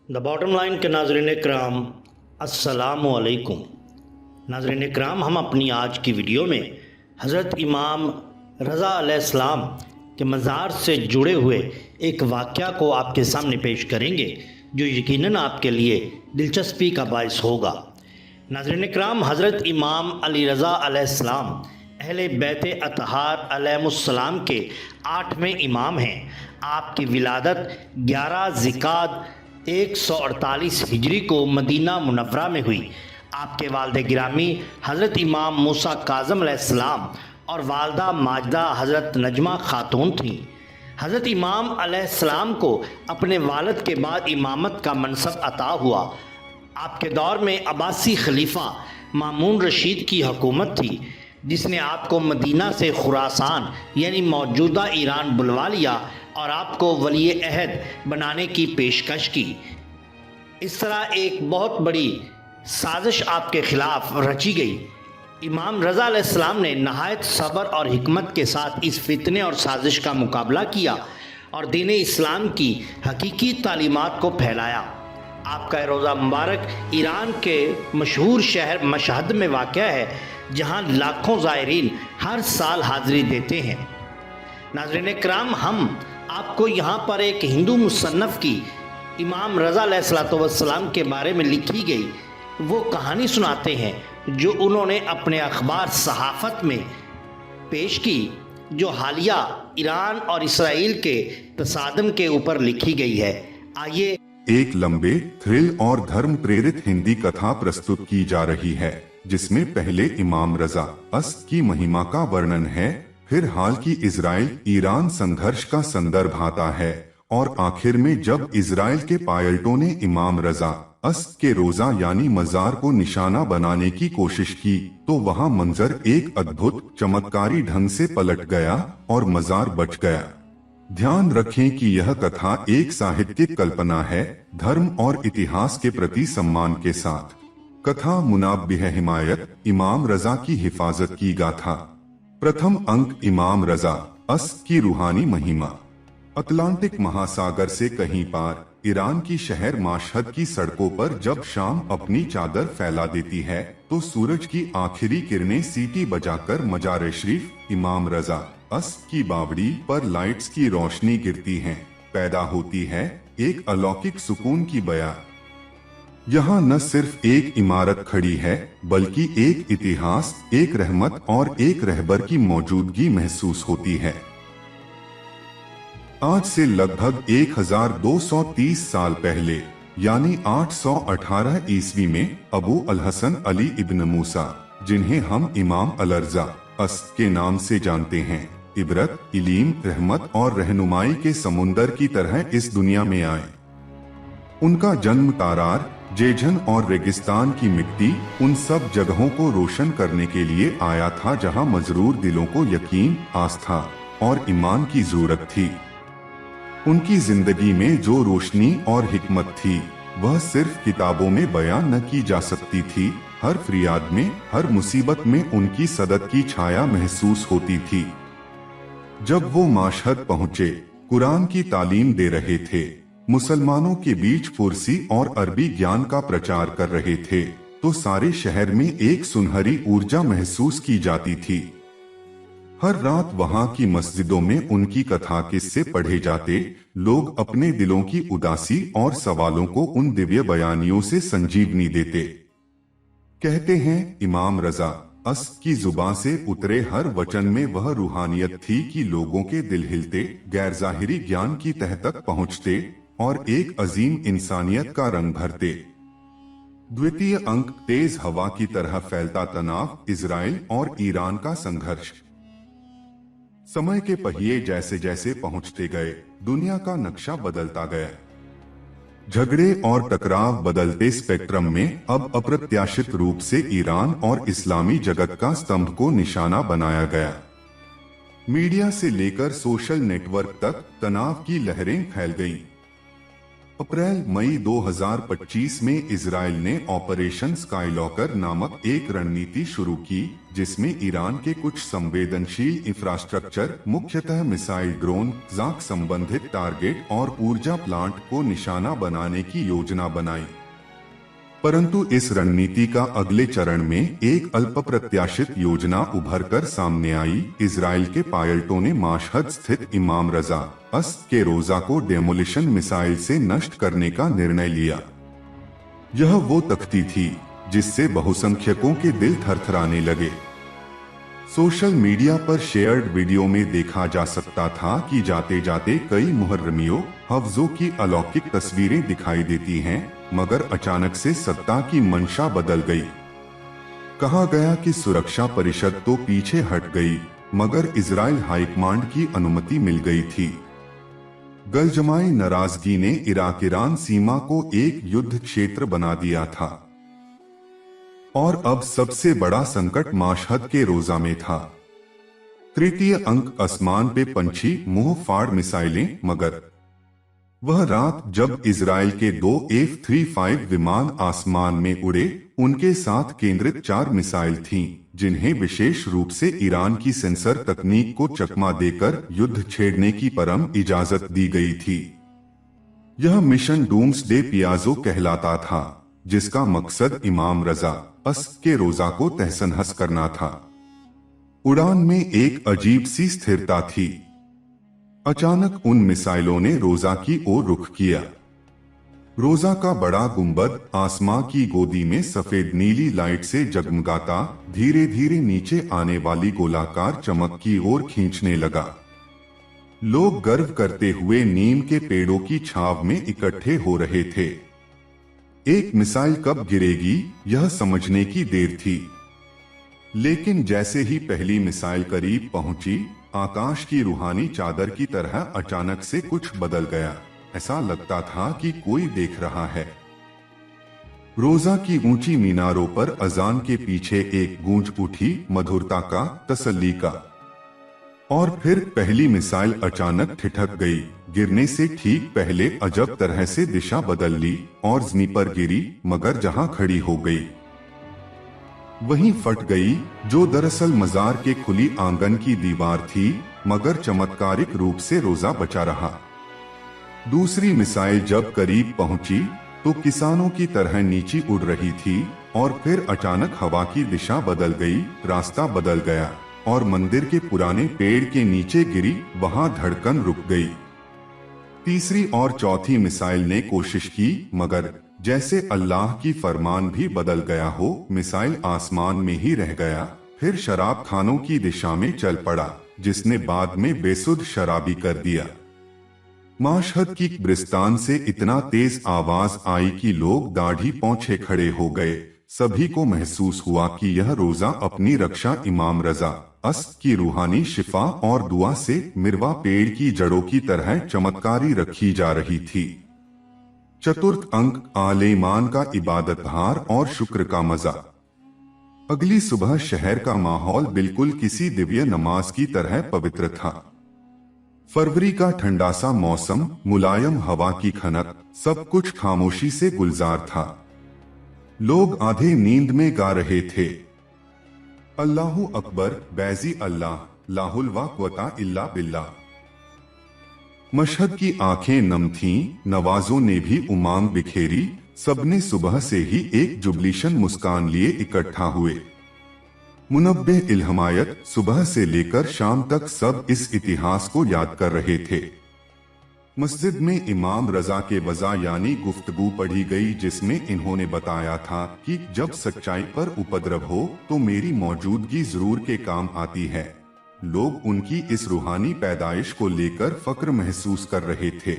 The bottom line के नाज़रीन कराम अस्सलामु अलैकुम। नाज़रीन कराम, हम अपनी आज की वीडियो में हज़रत इमाम रज़ा अलैहिस्सलाम के मज़ार से जुड़े हुए एक वाक़या को आपके सामने पेश करेंगे जो यकीनन आपके लिए दिलचस्पी का बायस होगा। नाज़रीन कराम, हज़रत इमाम अली रज़ा अलैहिस्सलाम अहले बैत अतहार अलैहिमुस्सलाम के 8वें इमाम हैं। आपकी विलादत 11 ज़िकात 148 हिजरी को मदीना मुनव्वरा में हुई। आपके वालिद गिरामी हज़रत इमाम मूसा काज़म अलैहिस्सलाम और वालदा माजदा हज़रत नजमा खातून थीं। हज़रत इमाम अलैहिस्सलाम को अपने वालिद के बाद इमामत का मनसब अता हुआ। आपके दौर में अब्बासी खलीफा मामून रशीद की हुकूमत थी, जिसने आपको मदीना से खुरासान यानी मौजूदा ईरान बुलवा लिया और आपको वली अहद बनाने की पेशकश की। इस तरह एक बहुत बड़ी साजिश आपके ख़िलाफ़ रची गई। इमाम रज़ा अलैहिस्सलाम ने नहायत सब्र और हिकमत के साथ इस फितने और साजिश का मुकाबला किया और दीन इस्लाम की हकीकी तालीमात को फैलाया। आपका रोज़ा मुबारक ईरान के मशहूर शहर मशहद में वाक़ है, जहाँ लाखों ज़ायरीन हर साल हाज़िरी देते हैं। नाज़रीन कराम, हम आपको यहाँ पर एक हिंदू मुसन्नफ़ की इमाम रज़ा अलैहिस्सलाम के बारे में लिखी गई वो कहानी सुनाते हैं जो उन्होंने अपने अखबार सहाफ़त में पेश की, जो हालिया ईरान और इसराइल के तसादम के ऊपर लिखी गई है। आइए एक लंबे थ्रिल और धर्म प्रेरित हिंदी कथा प्रस्तुत की जा रही है, जिसमें पहले इमाम रज़ा की महिमा का वर्णन है, फिर हाल की इजराइल ईरान संघर्ष का संदर्भ आता है और आखिर में जब इजराइल के पायलटों ने इमाम रज़ा के रोजा यानी मजार को निशाना बनाने की कोशिश की तो वहाँ मंजर एक अद्भुत चमत्कारी ढंग से पलट गया और मजार बच गया। ध्यान रखें कि यह कथा एक साहित्यिक कल्पना है, धर्म और इतिहास के प्रति सम्मान के साथ। कथा मुनाब्बिह हिमायत, इमाम रज़ा की हिफाजत की गाथा। प्रथम अंक, इमाम रज़ा की रूहानी महिमा। अटलांटिक महासागर से कहीं पार ईरान की शहर माशहद की सड़कों पर जब शाम अपनी चादर फैला देती है तो सूरज की आखिरी किरणें सीटी बजाकर मजार शरीफ इमाम रज़ा की बावड़ी पर लाइट्स की रोशनी गिरती है, पैदा होती है एक अलौकिक सुकून की बया। यहाँ न सिर्फ एक इमारत खड़ी है बल्कि एक इतिहास, एक रहमत और एक रहबर की मौजूदगी महसूस होती है। आज से लगभग 1230 साल पहले यानी 818 ईस्वी में अबू अल हसन अली इब्न मूसा, जिन्हें हम इमाम अल-रज़ा के नाम से जानते हैं, इबरत, इलीम, रहमत और रहनुमाई के समुंदर की तरह इस दुनिया में आए। उनका जन्म तारार, जेझन और रेगिस्तान की मिट्टी उन सब जगहों को रोशन करने के लिए आया था जहां मजरूर दिलों को यकीन, आस्था और ईमान की जरूरत थी। उनकी जिंदगी में जो रोशनी और हिकमत थी वह सिर्फ किताबों में बयां न की जा सकती थी। हर फरियाद में, हर मुसीबत में उनकी सदत की छाया महसूस होती थी। जब वो माशहद पहुँचे, कुरान की तालीम दे रहे थे, मुसलमानों के बीच फुरसी और अरबी ज्ञान का प्रचार कर रहे थे, तो सारे शहर में एक सुनहरी ऊर्जा महसूस की जाती थी। हर रात वहाँ की मस्जिदों में उनकी कथा किस्से पढ़े जाते, लोग अपने दिलों की उदासी और सवालों को उन दिव्य बयानियों से संजीवनी देते। कहते हैं इमाम रज़ा की जुबान से उतरे हर वचन में वह रूहानियत थी कि लोगों के दिल हिलते, गैर जाहिरी ज्ञान की तह तक पहुँचते और एक अजीम इंसानियत का रंग भरते। द्वितीय अंक, तेज हवा की तरह फैलता तनाव, इजराइल और ईरान का संघर्ष। समय के पहिए जैसे जैसे पहुंचते गए, दुनिया का नक्शा बदलता गया। झगड़े और टकराव बदलते स्पेक्ट्रम में अब अप्रत्याशित रूप से ईरान और इस्लामी जगत का स्तंभ को निशाना बनाया गया। मीडिया से लेकर सोशल नेटवर्क तक तनाव की लहरें फैल गईं। अप्रैल मई 2025 में इजराइल ने ऑपरेशन स्काईलॉकर नामक एक रणनीति शुरू की, जिसमें ईरान के कुछ संवेदनशील इंफ्रास्ट्रक्चर, मुख्यतः मिसाइल, ड्रोन, ज़ाक संबंधित टारगेट और ऊर्जा प्लांट को निशाना बनाने की योजना बनाई। परंतु इस रणनीति का अगले चरण में एक अल्पप्रत्याशित योजना उभरकर सामने आई। इजराइल के पायलटों ने माशहद स्थित इमाम रजा अस्त के रोजा को डेमोलिशन मिसाइल से नष्ट करने का निर्णय लिया। यह वो तख्ती थी जिससे बहुसंख्यकों के दिल थरथराने लगे। सोशल मीडिया पर शेयर्ड वीडियो में देखा जा सकता था कि जाते जाते कई मुहर्रमियों, हफ्जों की अलौकिक तस्वीरें दिखाई देती हैं, मगर अचानक से सत्ता की मंशा बदल गई। कहा गया कि सुरक्षा परिषद तो पीछे हट गई, मगर इजराइल हाईकमांड की अनुमति मिल गई थी। गलजमाई नाराजगी ने इराक ईरान सीमा को एक युद्ध क्षेत्र बना दिया था और अब सबसे बड़ा संकट माशहद के रोजा में था। तृतीय अंक, आसमान पे पंछी मुंह फाड़ मिसाइलें, मगर वह रात जब इजराइल के 2 F-35 विमान आसमान में उड़े, उनके साथ केंद्रित 4 मिसाइल थीं, जिन्हें विशेष रूप से ईरान की सेंसर तकनीक को चकमा देकर युद्ध छेड़ने की परम इजाजत दी गई थी। यह मिशन डूम्सडे पियाजो कहलाता था, जिसका मकसद इमाम रजा अस्त के रोजा को तहस-नहस करना था। उड़ान में एक अजीब सी स्थिरता थी। अचानक उन मिसाइलों ने रोजा की ओर रुख किया। रोजा का बड़ा गुंबद आसमां की गोदी में सफेद नीली लाइट से जगमगाता धीरे धीरे नीचे आने वाली गोलाकार चमक की ओर खींचने लगा। लोग गर्व करते हुए नीम के पेड़ों की छाव में इकट्ठे हो रहे थे। एक मिसाइल कब गिरेगी, यह समझने की देर थी। लेकिन जैसे ही पहली मिसाइल करीब पहुंची, आकाश की रूहानी चादर की तरह अचानक से कुछ बदल गया। ऐसा लगता था कि कोई देख रहा है। रोजा की ऊंची मीनारों पर अजान के पीछे एक गूंज उठी, मधुरता का, तसल्ली का। और फिर पहली मिसाइल अचानक ठिठक गई। गिरने से ठीक पहले अजब तरह से दिशा बदल ली और ज़मीन पर गिरी, मगर जहां खड़ी हो गई वहीं फट गई, जो दरअसल मजार के खुली आंगन की दीवार थी, मगर चमत्कारिक रूप से रोजा बचा रहा। दूसरी मिसाइल जब करीब पहुंची तो किसानों की तरह नीचे उड़ रही थी और फिर अचानक हवा की दिशा बदल गई, रास्ता बदल गया और मंदिर के पुराने पेड़ के नीचे गिरी। वहां धड़कन रुक गई। तीसरी और चौथी मिसाइल ने कोशिश की, मगर जैसे अल्लाह की फरमान भी बदल गया हो, मिसाइल आसमान में ही रह गया। फिर शराब खानों की दिशा में चल पड़ा, जिसने बाद में बेसुध शराबी कर दिया। माशहद की कब्रिस्तान से इतना तेज आवाज आई कि लोग दाढ़ी पोंछे खड़े हो गए। सभी को महसूस हुआ कि यह रोजा अपनी रक्षा इमाम रजा अस्त की रूहानी शिफा और दुआ से मिरवा पेड़ की जड़ों की तरह चमत्कारी रखी जा रही थी। चतुर्थ अंक, आलेमान का इबादतहार और शुक्र का मजा। अगली सुबह शहर का माहौल बिल्कुल किसी दिव्य नमाज की तरह पवित्र था। फरवरी का ठंडा सा मौसम, मुलायम हवा की खनक, सब कुछ खामोशी से गुलजार था। लोग आधे नींद में गा रहे थे, अल्लाहु अकबर, बैजी अल्लाह, लाहुल वा क़ुव्वता इल्ला बिल्लाह। मशहद की आंखें नम थीं, नवाजों ने भी उमांग बिखेरी। सबने सुबह से ही एक जुबलीशन मुस्कान लिए इकट्ठा हुए। मुनब्बे इल्हमायत, सुबह से लेकर शाम तक सब इस इतिहास को याद कर रहे थे। मस्जिद में इमाम रजा के वज़ा यानी गुफ्तगू पढ़ी गई, जिसमें इन्होंने बताया था कि जब सच्चाई पर उपद्रव हो तो मेरी मौजूदगी जरूर के काम आती है। लोग उनकी इस रूहानी पैदाइश को लेकर फक्र महसूस कर रहे थे।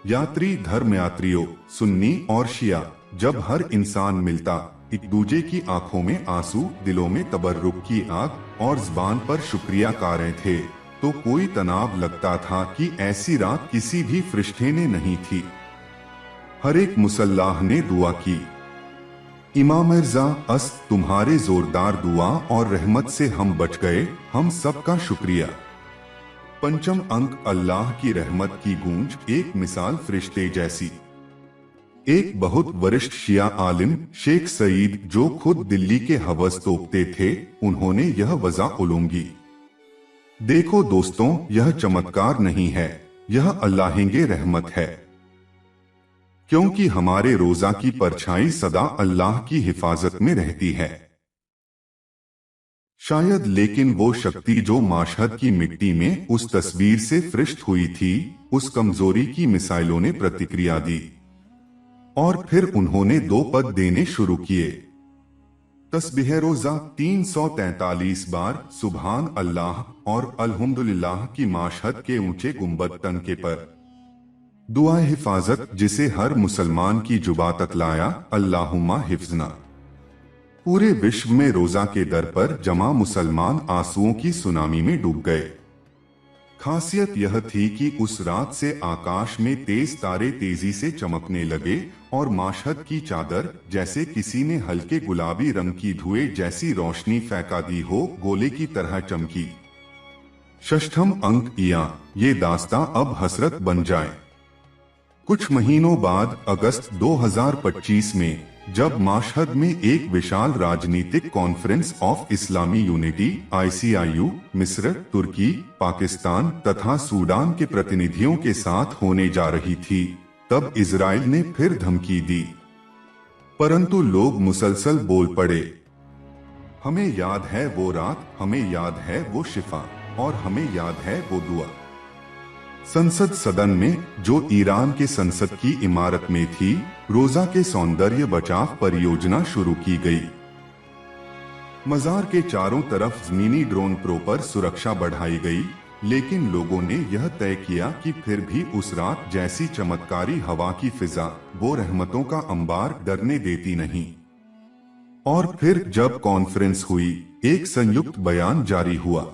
यात्री धर्म यात्रियों, सुन्नी और शिया, जब हर इंसान मिलता, एक दूजे की आंखों में आंसू, दिलों में तबर्रुक की आग और ज़बान पर शुक्रिया का रहे थे, तो कोई तनाव लगता था कि ऐसी रात किसी भी फरिश्ते ने नहीं थी। हर एक मुसल्लाह ने दुआ की, इमाम रज़ा अस्त, तुम्हारे जोरदार दुआ और रहमत से हम बच गए, हम सबका शुक्रिया। पंचम अंक अल्लाह की रहमत की गूंज एक मिसाल फरिश्ते जैसी। एक बहुत वरिष्ठ शिया आलिम शेख सईद, जो खुद दिल्ली के हवस तोपते थे, उन्होंने यह वज़ा उलूंगी। देखो दोस्तों, यह चमत्कार नहीं है, यह अल्लाहिंगे रहमत है, क्योंकि हमारे रोजा की परछाई सदा अल्लाह की हिफाजत में रहती है। शायद लेकिन वो शक्ति जो माशहद की मिट्टी में उस तस्वीर से फरिश्त हुई थी, उस कमजोरी की मिसाइलों ने प्रतिक्रिया दी और फिर उन्होंने 2 पद देने शुरू किए। तस्बीह रोजा 343 बार सुभान अल्लाह और अल्हम्दुलिल्लाह की माशहद के ऊंचे गुंबद तनके पर। दुआ हिफाजत, जिसे हर मुसलमान की जुबा तक लाया, अल्लाहुम्मा हिफ्जना। पूरे विश्व में रोजा के दर पर जमा मुसलमान आंसुओं की सुनामी में डूब गए। खासियत यह थी कि उस रात से आकाश में तेज तारे तेजी से चमकने लगे और माशहद की चादर, जैसे किसी ने हल्के गुलाबी रंग की धुएं जैसी रोशनी फेंका दी हो, गोले की तरह चमकी। षष्ठम अंक या ये दास्तां अब हसरत बन जाए। कुछ महीनों बाद अगस्त 2025 में जब माशहद में एक विशाल राजनीतिक conference of Islami unity ICIU मिस्र, तुर्की, पाकिस्तान तथा सूडान के प्रतिनिधियों के साथ होने जा रही थी, तब इजराइल ने फिर धमकी दी। परंतु लोग मुसलसल बोल पड़े, हमें याद है वो रात, हमें याद है वो शिफा और हमें याद है वो दुआ। संसद सदन में, जो ईरान के संसद की इमारत में थी, रोजा के सौंदर्य बचाव परियोजना शुरू की गई। मजार के चारों तरफ जमीनी ड्रोन प्रो पर सुरक्षा बढ़ाई गई, लेकिन लोगों ने यह तय किया कि फिर भी उस रात जैसी चमत्कारी हवा की फिजा, वो रहमतों का अंबार, डरने देती नहीं। और फिर जब कॉन्फ्रेंस हुई, एक संयुक्त बयान जारी हुआ।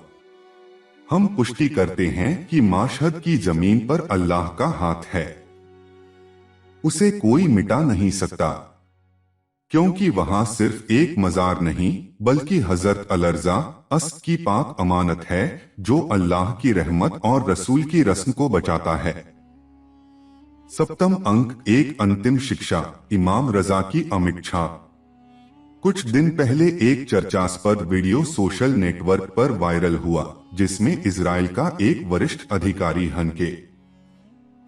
हम पुष्टि करते हैं कि माशहद की जमीन पर अल्लाह का हाथ है, उसे कोई मिटा नहीं सकता, क्योंकि वहां सिर्फ एक मजार नहीं बल्कि हजरत अलर्जा अस्द की पाक अमानत है, जो अल्लाह की रहमत और रसूल की रस्म को बचाता है। सप्तम अंक एक अंतिम शिक्षा, इमाम रजा की अमिट छाप। कुछ दिन पहले एक चर्चास्पद वीडियो सोशल नेटवर्क पर वायरल हुआ, जिसमें इजराइल का एक वरिष्ठ अधिकारी हनके,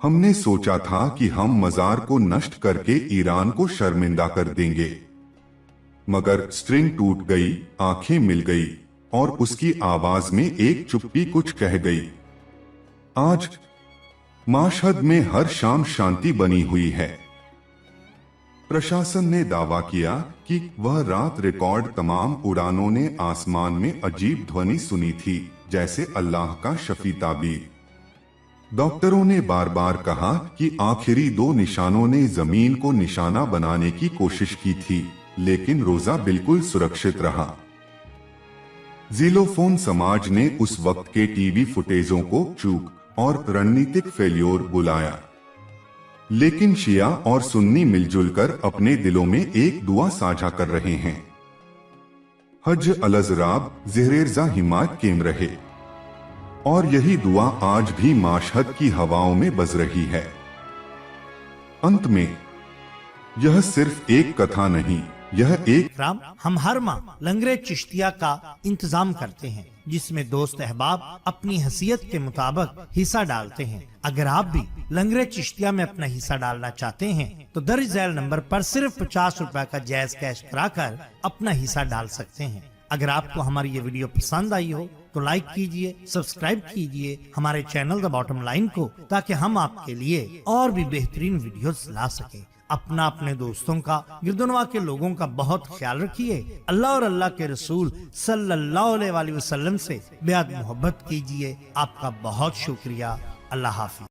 हमने सोचा था कि हम मजार को नष्ट करके ईरान को शर्मिंदा कर देंगे, मगर स्ट्रिंग टूट गई, आंखें मिल गई और उसकी आवाज में एक चुप्पी कुछ कह गई। आज माशहद में हर शाम शांति बनी हुई है। प्रशासन ने दावा किया कि वह रात रिकॉर्ड तमाम उड़ानों ने आसमान में अजीब ध्वनि सुनी थी, जैसे अल्लाह का शफी ताबीर। डॉक्टरों ने बार बार कहा कि आखिरी 2 निशानों ने जमीन को निशाना बनाने की कोशिश की थी, लेकिन रोजा बिल्कुल सुरक्षित रहा। जीलोफोन समाज ने उस वक्त के टीवी फुटेजों को चूक और रणनीतिक फेल्योर बुलाया, लेकिन शिया और सुन्नी मिलजुल कर अपने दिलों में एक दुआ साझा कर रहे हैं। हज अलजराब ज़हरेरजा हिमायत केम रहे, और यही दुआ आज भी माशहद की हवाओं में बज रही है। अंत में यह सिर्फ एक कथा नहीं, यह एक राम हम हर माह लंगरे चिश्तिया का इंतजाम करते हैं, जिसमें दोस्त अहबाब अपनी हैसियत के मुताबिक हिस्सा डालते हैं। अगर आप भी लंगरे चिश्तिया में अपना हिस्सा डालना चाहते हैं तो दर्ज झैल नंबर पर सिर्फ 50 रुपए का जायज कैश कराकर अपना हिस्सा डाल सकते हैं। अगर आपको हमारी ये वीडियो पसंद आई हो तो लाइक कीजिए, सब्सक्राइब कीजिए हमारे चैनल द बॉटम लाइन को, ताकि हम आपके लिए और भी बेहतरीन वीडियोस ला सके। अपना, अपने दोस्तों का, गिरदुनवा के लोगों का बहुत ख्याल रखिए। अल्लाह और अल्लाह के रसूल सल्लल्लाहु अलैहि वसल्लम से बेहद मोहब्बत कीजिए। आपका बहुत शुक्रिया। अल्लाह हाफिज।